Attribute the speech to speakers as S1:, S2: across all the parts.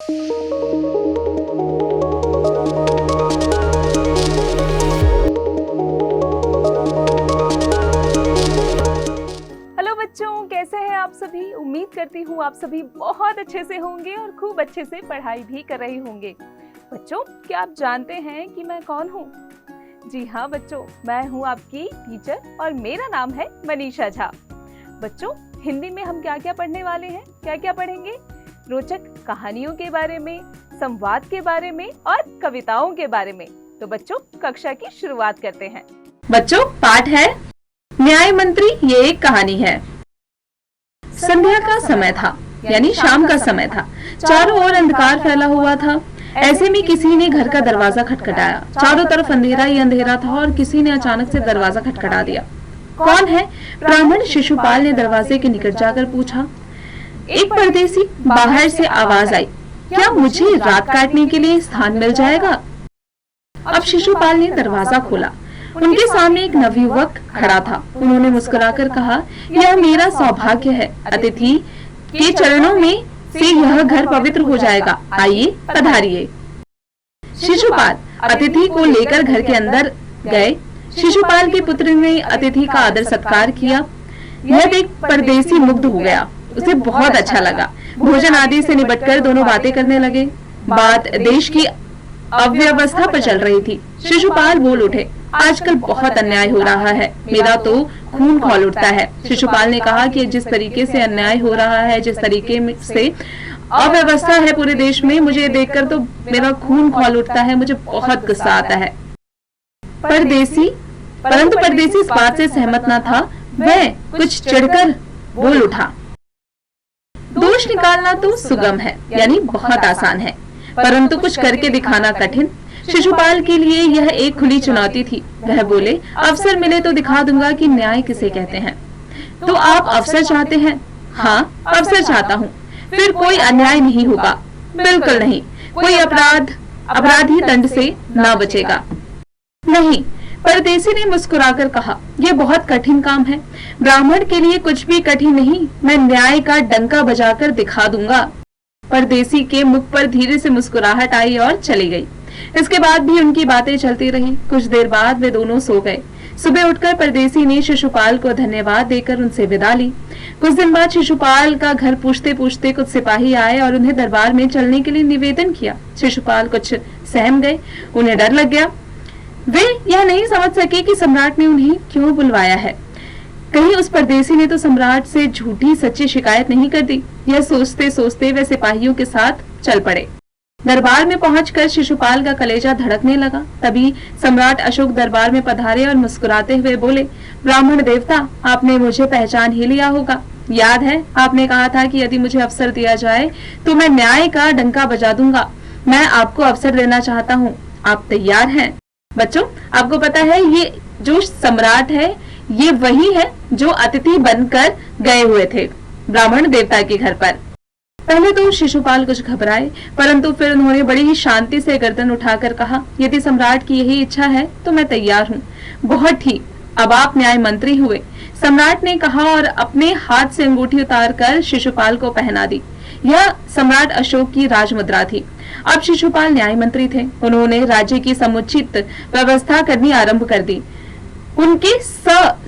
S1: Hello बच्चों, कैसे हैं आप सभी। उम्मीद करती हूँ आप सभी बहुत अच्छे से होंगे और खूब अच्छे से पढ़ाई भी कर रहे होंगे। बच्चों, क्या आप जानते हैं कि मैं कौन हूँ? जी हाँ बच्चों, मैं हूँ आपकी टीचर और मेरा नाम है मनीषा झा। बच्चों, हिंदी में हम क्या क्या पढ़ने वाले हैं, क्या क्या पढ़ेंगे? रोचक कहानियों के बारे में, संवाद के बारे में और कविताओं के बारे में। तो बच्चों, कक्षा की शुरुआत करते हैं।
S2: बच्चों, पाठ है न्याय मंत्री ये एक कहानी है। संध्या का समय था, यानी शाम का समय था। चारों ओर अंधकार फैला हुआ था। ऐसे में किसी ने घर का दरवाजा खटखटाया। चारों तरफ अंधेरा ही अंधेरा था और किसी ने अचानक से दरवाजा खटखटा दिया। कौन है? ब्राह्मण शिशुपाल ने दरवाजे के निकट जाकर पूछा। एक परदेसी बाहर से आवाज आई, क्या मुझे रात काटने के लिए स्थान मिल जाएगा? अब शिशुपाल ने दरवाजा खोला। उनके सामने एक नवयुवक खड़ा था। उन्होंने मुस्कुराकर कहा, यह मेरा सौभाग्य है। अतिथि के चरणों में से यह घर पवित्र हो जाएगा। आइए, पधारिए। शिशुपाल अतिथि को लेकर घर के अंदर गए। शिशुपाल के पुत्र ने अतिथि का आदर सत्कार किया। यह देख परदेसी मुग्ध हो गया। उसे बहुत अच्छा लगा। भोजन आदि से निपटकर दोनों बातें करने लगे। बात देश की अव्यवस्था पर चल रही थी। शिशुपाल बोल उठे, आजकल बहुत अन्याय हो रहा है, मेरा तो खून खौल उठता है। शिशुपाल ने कहा कि जिस तरीके से अन्याय हो रहा है, जिस तरीके से अव्यवस्था है पूरे देश में, मुझे देखकर तो मेरा खून खौल उठता है, मुझे बहुत गुस्सा आता है। परंतु परदेसी इस बात से सहमत न था। वह कुछ चिढ़कर बोल उठा, दोष निकालना तो सुगम है, यानी बहुत आसान है, परंतु कुछ करके दिखाना कठिन। शिशुपाल के लिए यह एक खुली चुनौती थी। वह बोले, अवसर मिले तो दिखा दूंगा कि न्याय किसे कहते हैं। तो आप अवसर चाहते हैं? हाँ, अवसर चाहता हूँ। फिर कोई अन्याय नहीं होगा। बिल्कुल नहीं। कोई अपराधी दंड से ना बचेगा। नहीं, परदेसी ने मुस्कुराकर कहा, यह बहुत कठिन काम है। ब्राह्मण के लिए कुछ भी कठिन नहीं। मैं न्याय का डंका बजाकर दिखा दूंगा। परदेसी के मुख पर धीरे से मुस्कुराहट आई और चली गई। इसके बाद भी उनकी बातें चलती रही। कुछ देर बाद वे दोनों सो गए। सुबह उठकर परदेसी ने शिशुपाल को धन्यवाद देकर उनसे विदा ली। कुछ दिन बाद शिशुपाल का घर पूछते पूछते कुछ सिपाही आए और उन्हें दरबार में चलने के लिए निवेदन किया। शिशुपाल कुछ सहम गए। उन्हें डर लग गया। वे यह नहीं समझ सके कि सम्राट ने उन्हें क्यों बुलवाया है। कहीं उस परदेसी ने तो सम्राट से झूठी सच्ची शिकायत नहीं कर दी। यह सोचते सोचते वे सिपाहियों के साथ चल पड़े। दरबार में पहुंचकर शिशुपाल का कलेजा धड़कने लगा। तभी सम्राट अशोक दरबार में पधारे और मुस्कुराते हुए बोले, ब्राह्मण देवता, आपने मुझे पहचान ही लिया होगा। याद है, आपने कहा था कि यदि मुझे अवसर दिया जाए तो मैं न्याय का डंका बजा दूंगा। मैं आपको अवसर देना चाहता हूँ। आप तैयार हैं? बच्चों, आपको पता है ये जो सम्राट है ये वही है जो अतिथि बनकर गए हुए थे ब्राह्मण देवता के घर पर। पहले तो शिशुपाल कुछ घबराए, परंतु फिर उन्होंने बड़ी ही शांति से गर्दन उठाकर कहा, यदि सम्राट की यही इच्छा है तो मैं तैयार हूँ। बहुत ठीक, अब आप न्याय मंत्री हुए, सम्राट ने कहा और अपने हाथ से अंगूठी उतारकर शिशुपाल को पहना दी। यह सम्राट अशोक की राजमुद्रा थी। अब शिशुपाल न्याय मंत्री थे। उन्होंने राज्य की समुचित व्यवस्था करनी आरंभ कर दी। उनके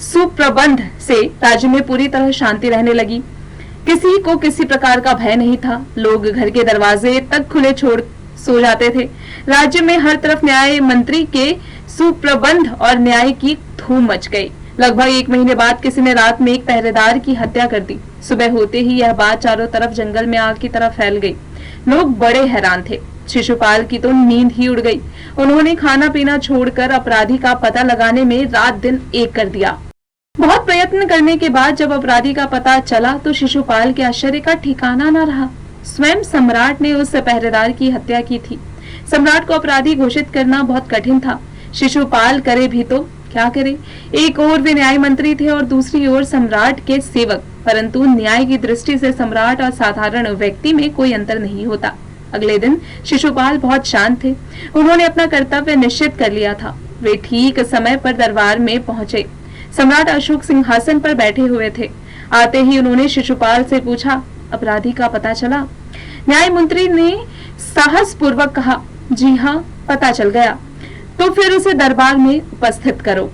S2: सुप्रबंध से राज्य में पूरी तरह शांति रहने लगी। किसी को किसी प्रकार का भय नहीं था। लोग घर के दरवाजे तक खुले छोड़ सो जाते थे। राज्य में हर तरफ न्याय मंत्री के सुप्रबंध और न्याय की धूम मच गई। लगभग 1 महीने बाद किसी ने रात में एक पहरेदार की हत्या कर दी। सुबह होते ही यह बात चारों तरफ जंगल में आग की तरह फैल गई। लोग बड़े हैरान थे। शिशुपाल की तो नींद ही उड़ गई। उन्होंने खाना पीना छोड़कर अपराधी का पता लगाने में रात दिन एक कर दिया। बहुत प्रयत्न करने के बाद जब अपराधी का पता चला तो शिशुपाल के आश्चर्य का ठिकाना न रहा। स्वयं सम्राट ने उस पहरेदार की हत्या की थी। सम्राट को अपराधी घोषित करना बहुत कठिन था। शिशुपाल करे भी तो क्या करे। एक ओर वे न्याय मंत्री थे और दूसरी ओर सम्राट के सेवक, परंतु न्याय की दृष्टि से सम्राट और साधारण व्यक्ति में कोई अंतर नहीं होता। अगले दिन शिशुपाल बहुत शांत थे। उन्होंने अपना कर्तव्य निश्चित कर लिया था। वे ठीक समय पर दरबार में पहुंचे। सम्राट अशोक सिंहासन पर बैठे हुए थे। आते ही उन्होंने शिशुपाल से पूछा, अपराधी का पता चला? न्याय मंत्री ने साहस पूर्वक कहा, जी हाँ, पता चल गया। तो फिर उसे दरबार में उपस्थित करो।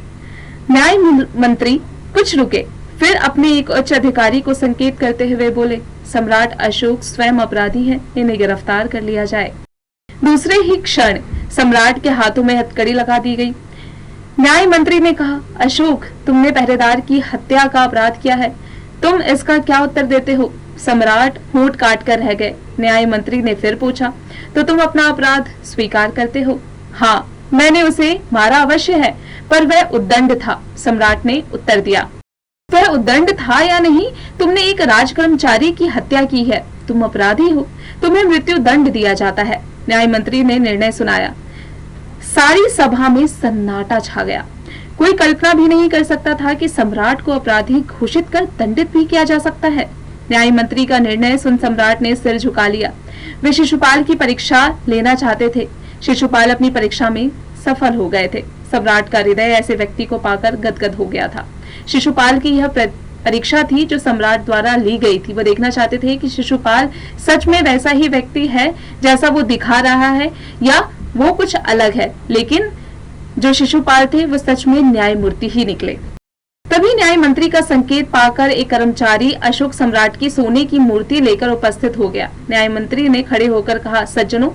S2: न्याय मंत्री कुछ रुके, फिर अपने एक उच्च अधिकारी को संकेत करते हुए बोले, सम्राट अशोक स्वयं अपराधी है, इन्हें गिरफ्तार कर लिया जाए। दूसरे ही क्षण सम्राट के हाथों में हथकड़ी लगा दी गई। न्याय मंत्री ने कहा, अशोक, तुमने पहरेदार की हत्या का अपराध किया है, तुम इसका क्या उत्तर देते हो? सम्राट होंठ काट कर रह गए। न्याय मंत्री ने फिर पूछा, तो तुम अपना अपराध स्वीकार करते हो? हाँ, मैंने उसे मारा अवश्य है, पर वह उद्दंड था, सम्राट ने उत्तर दिया। वह उद्दंड था या नहीं, तुमने एक राजकर्मचारी की हत्या की है, तुम अपराधी हो, तुम्हें मृत्यु दंड दिया जाता है। न्याय मंत्री ने निर्णय सुनाया। सारी सभा में सन्नाटा छा गया। कोई कल्पना भी नहीं कर सकता था कि सम्राट को अपराधी घोषित कर दंडित भी किया जा सकता है। न्याय मंत्री का निर्णय सुन सम्राट ने सिर झुका लिया। वे शिशुपाल की परीक्षा लेना चाहते थे। शिशुपाल अपनी परीक्षा में सफल हो गए थे। सम्राट का हृदय ऐसे व्यक्ति को पाकर गदगद हो गया था। शिशुपाल की यह परीक्षा थी जो सम्राट द्वारा ली गई थी। वो देखना चाहते थे कि शिशुपाल सच में वैसा ही व्यक्ति है जैसा वो दिखा रहा है या वो कुछ अलग है। लेकिन जो शिशुपाल थे वो सच में न्यायमूर्ति ही निकले। तभी न्याय मंत्री का संकेत पाकर एक कर्मचारी अशोक सम्राट की सोने की मूर्ति लेकर उपस्थित हो गया। न्याय मंत्री ने खड़े होकर कहा, सज्जनों,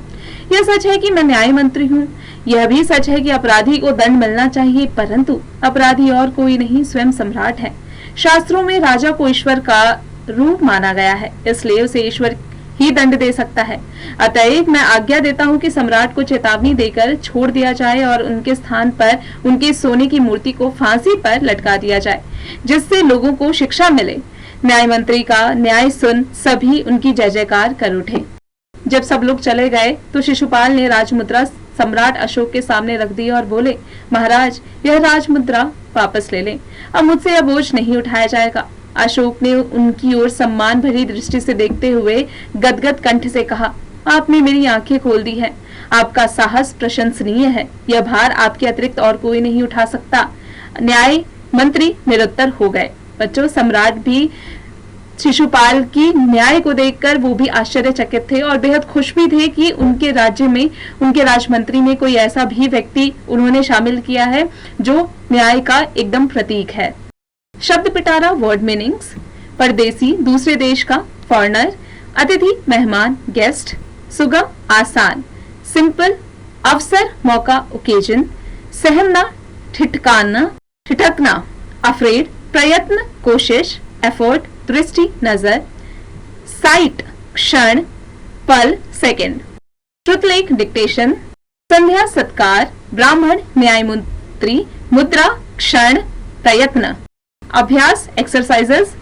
S2: यह सच है कि मैं न्याय मंत्री हूँ। यह भी सच है कि अपराधी को दंड मिलना चाहिए, परंतु अपराधी और कोई नहीं, स्वयं सम्राट है। शास्त्रों में राजा को ईश्वर का रूप माना गया है, इसलिए उसे ईश्वर ही दंड दे सकता है। अतएव मैं आज्ञा देता हूँ कि सम्राट को चेतावनी देकर छोड़ दिया जाए और उनके स्थान पर उनके सोने की मूर्ति को फांसी पर लटका दिया जाए, जिससे लोगों को शिक्षा मिले। न्याय मंत्री का न्याय सुन सभी उनकी जय जयकार कर उठे। जब सब लोग चले गए तो शिशुपाल ने राजमुद्रा सम्राट अशोक के सामने रख दी और बोले, महाराज, यह राजमुद्रा वापस ले लें, अब मुझसे यह बोझ नहीं उठाया जाएगा। अशोक ने उनकी ओर सम्मान भरी दृष्टि से देखते हुए गदगद कंठ से कहा, आपने मेरी आंखें खोल दी हैं। आपका साहस प्रशंसनीय है। यह भार आपके अतिरिक्त और कोई नहीं उठा सकता। न्याय मंत्री निरुत्तर हो गए। बच्चों, सम्राट भी शिशुपाल की न्याय को देखकर वो भी आश्चर्यचकित थे और बेहद खुश भी थे कि उनके राज्य में, उनके राजमंत्री में कोई ऐसा भी व्यक्ति उन्होंने शामिल किया है जो न्याय का एकदम प्रतीक है। शब्द पिटारा, वर्ड मीनिंग्स। परदेसी, दूसरे देश का, फॉरेनर। अतिथि, मेहमान, गेस्ट। सुगम, आसान। सिंपल, अवसर, मौका, ओकेजन। सहमना, ठिठकाना, ठिठकना। अफ्रेड, प्रयत्न, कोशिश, एफर्ट, दृष्टि, नजर। साइट, क्षण, पल, सेकंड। श्रुतलेख, डिक्टेशन। संध्या, सत्कार। ब्राह्मण, न्यायमूर्ति। मुद्रा, क्षण, प्रयत्न। अभ्यास, एक्सरसाइजेस।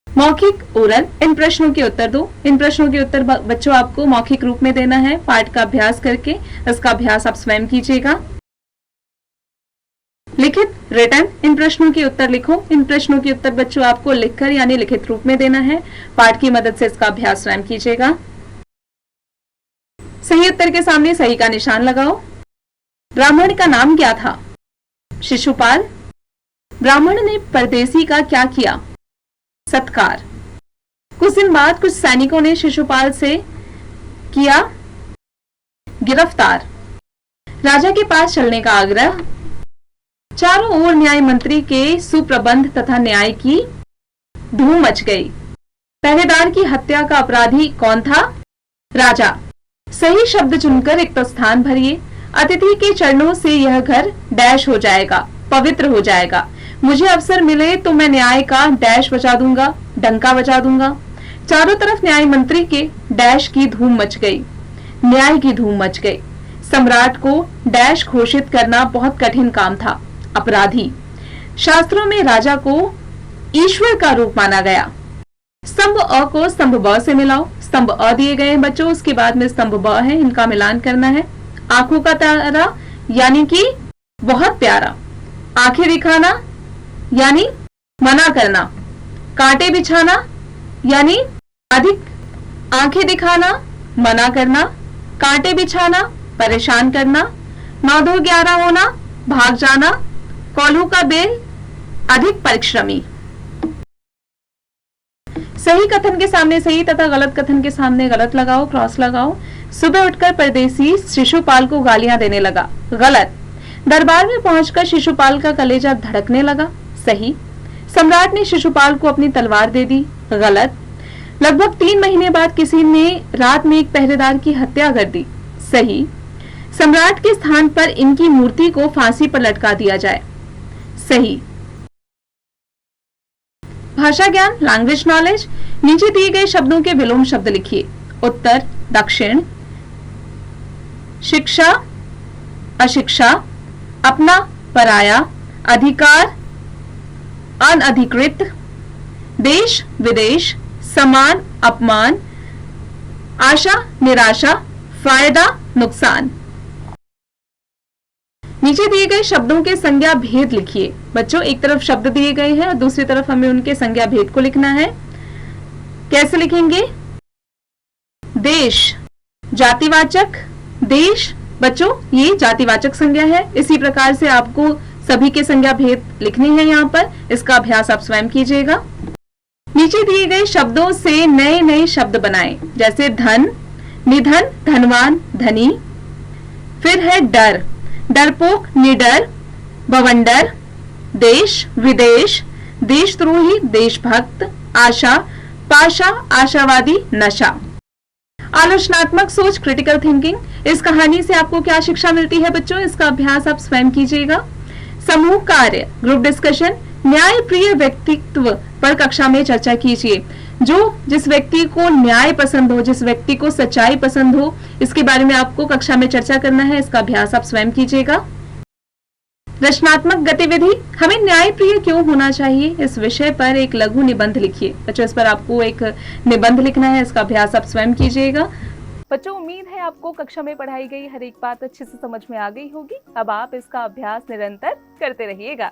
S2: मौखिक, ओरल। इन प्रश्नों के उत्तर दो। इन प्रश्नों के उत्तर बच्चों आपको मौखिक रूप में देना है। पाठ का अभ्यास करके इसका अभ्यास आप स्वयं कीजिएगा। लिखित, रिटन। इन प्रश्नों के उत्तर लिखो। इन प्रश्नों के उत्तर बच्चों आपको लिखकर यानी लिखित रूप में देना है। पाठ की मदद से इसका अभ्यास स्वयं कीजिएगा। सही उत्तर के सामने सही का निशान लगाओ। ब्राह्मण का नाम क्या था? शिशुपाल। ब्राह्मण ने परदेसी का क्या किया? सत्कार। कुछ दिन बाद कुछ सैनिकों ने शिशुपाल से किया गिरफ्तार। राजा के पास चलने का आग्रह। चारों ओर न्याय मंत्री के सुप्रबंध तथा न्याय की धूम मच गई। पहरेदार की हत्या का अपराधी कौन था? राजा। सही शब्द चुनकर रिक्त स्थान भरिए। अतिथि के चरणों से यह घर डैश हो जाएगा, पवित्र हो जाएगा। मुझे अवसर मिले तो मैं न्याय का डैश बजा दूंगा, डंका बजा दूंगा। चारों तरफ न्याय मंत्री के डैश की धूम मच गई, न्याय की धूम मच गई। सम्राट को डैश घोषित करना बहुत कठिन काम था। अपराधी। शास्त्रों में राजा को ईश्वर का रूप माना गया। स्तंभ अ को स्तंभ ब से मिलाओ। स्तंभ अ दिए गए हैं बच्चों, उसके बाद में स्तंभ ब है, इनका मिलान करना है। आंखों का तारा यानी कि बहुत प्यारा। आंखें दिखाना यानी मना करना। कांटे बिछाना यानी अधिक। आंखें दिखाना, मना करना। कांटे बिछाना, परेशान करना। 9-2-11 होना, भाग जाना। कोल्हू का बेल, अधिक परिश्रमी। सही कथन के सामने सही तथा गलत कथन के सामने गलत लगाओ, क्रॉस लगाओ। सुबह उठकर परदेसी शिशुपाल को गालियां देने लगा। गलत। दरबार में पहुंचकर शिशुपाल का कलेजा धड़कने लगा। सही। सम्राट ने शिशुपाल को अपनी तलवार दे दी। गलत। लगभग 3 महीने बाद किसी ने रात में एक पहरेदार की हत्या कर दी। सही। सम्राट के स्थान पर इनकी मूर्ति को फांसी पर लटका दिया जाए। सही। भाषा ज्ञान, लैंग्वेज नॉलेज। नीचे दिए गए शब्दों के विलोम शब्द लिखिए। उत्तर, दक्षिण। शिक्षा, अशिक्षा। अपना, पराया। अधिकार, अनधिकृत। देश, विदेश। समान, अपमान। आशा, निराशा। फायदा, नुकसान। नीचे दिए गए शब्दों के संज्ञा भेद लिखिए। बच्चों, एक तरफ शब्द दिए गए हैं और दूसरी तरफ हमें उनके संज्ञा भेद को लिखना है। कैसे लिखेंगे? देश, जातिवाचक। देश, बच्चों, ये जातिवाचक संज्ञा है। इसी प्रकार से आपको सभी के संज्ञा भेद लिखने हैं यहाँ पर। इसका अभ्यास आप स्वयं कीजिएगा। नीचे दिए गए शब्दों से नए नए शब्द बनाएं, जैसे धन, निधन, धनवान, धनी। फिर है डर, डरपोक, निडर, बवंडर। देश, विदेश, देशद्रोही, देशभक्त। आशा, पाशा, आशावादी, नशा। आलोचनात्मक सोच, क्रिटिकल थिंकिंग। इस कहानी से आपको क्या शिक्षा मिलती है बच्चों? इसका अभ्यास आप स्वयं कीजिएगा। समूह कार्य, ग्रुप डिस्कशन। न्याय प्रिय व्यक्तित्व पर कक्षा में चर्चा कीजिए। जिस व्यक्ति को न्याय पसंद हो, जिस व्यक्ति को सच्चाई पसंद हो, इसके बारे में आपको कक्षा में चर्चा करना है। इसका अभ्यास आप स्वयं कीजिएगा। रचनात्मक गतिविधि, हमें न्याय प्रिय क्यों होना चाहिए, इस विषय पर एक लघु निबंध लिखिए। बच्चों, इस पर आपको एक निबंध लिखना है। इसका अभ्यास आप स्वयं कीजिएगा।
S1: बच्चों, उम्मीद है आपको कक्षा में पढ़ाई गई हर एक बात अच्छे से समझ में आ गई होगी। अब आप इसका अभ्यास निरंतर करते रहिएगा।